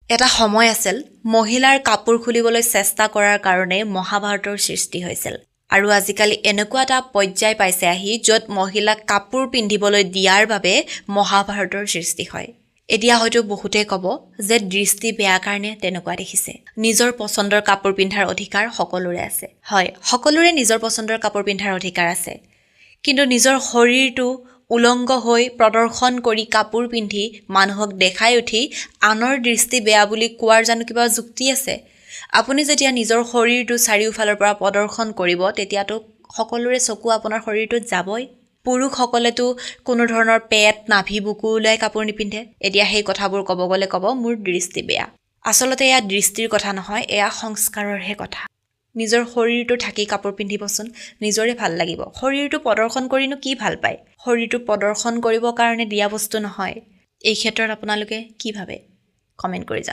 এটা সময় আছিল মহিলাৰ কাপোৰ খুলিবলৈ চেষ্টা কৰাৰ কাৰণে মহাভাৰতৰ সৃষ্টি হৈছিল আৰু আজিকালি এনেকুৱা এটা পৰ্যায় পাইছে আহি য'ত মহিলাক কাপোৰ পিন্ধিবলৈ দিয়াৰ বাবে মহাভাৰতৰ সৃষ্টি হয়। এতিয়া হয়তো বহুতে ক'ব যে দৃষ্টি বেয়া কাৰণে তেনেকুৱা দেখিছে। নিজৰ পছন্দৰ কাপোৰ পিন্ধাৰ অধিকাৰ সকলোৰে আছে। হয়, সকলোৰে নিজৰ পছন্দৰ কাপোৰ পিন্ধাৰ অধিকাৰ আছে। কিন্তু নিজৰ শৰীৰটো উলংগ হৈ প্ৰদৰ্শন কৰি কাপোৰ পিন্ধি মানুহক দেখাই উঠি আনৰ দৃষ্টি বেয়া বুলি কোৱাৰ জানো কিবা যুক্তি আছে? আপুনি যেতিয়া নিজৰ শৰীৰটো চাৰিওফালৰ পৰা প্ৰদৰ্শন কৰিব তেতিয়াতো সকলোৰে চকু আপোনাৰ শৰীৰটোত যাবই। পুৰুষসকলেতো কোনো ধৰণৰ পেট নাভি বুকু ওলাই কাপোৰ নিপিন্ধে। এতিয়া সেই কথাবোৰ ক'ব গ'লে ক'ব মোৰ দৃষ্টি বেয়া। আচলতে এয়া দৃষ্টিৰ কথা নহয়, এয়া সংস্কাৰৰহে কথা। নিজৰ শৰীৰটো ঢাকি কাপোৰ পিন্ধিবচোন, নিজৰে ভাল লাগিব। শৰীৰটো প্ৰদৰ্শন কৰিনো কি ভাল পায়? শৰীৰটো প্ৰদৰ্শন কৰিবৰ কাৰণে দিয়া বস্তু নহয়। এই ক্ষেত্ৰত আপোনালোকে কি ভাবে? কমেণ্ট কৰি জনাওক।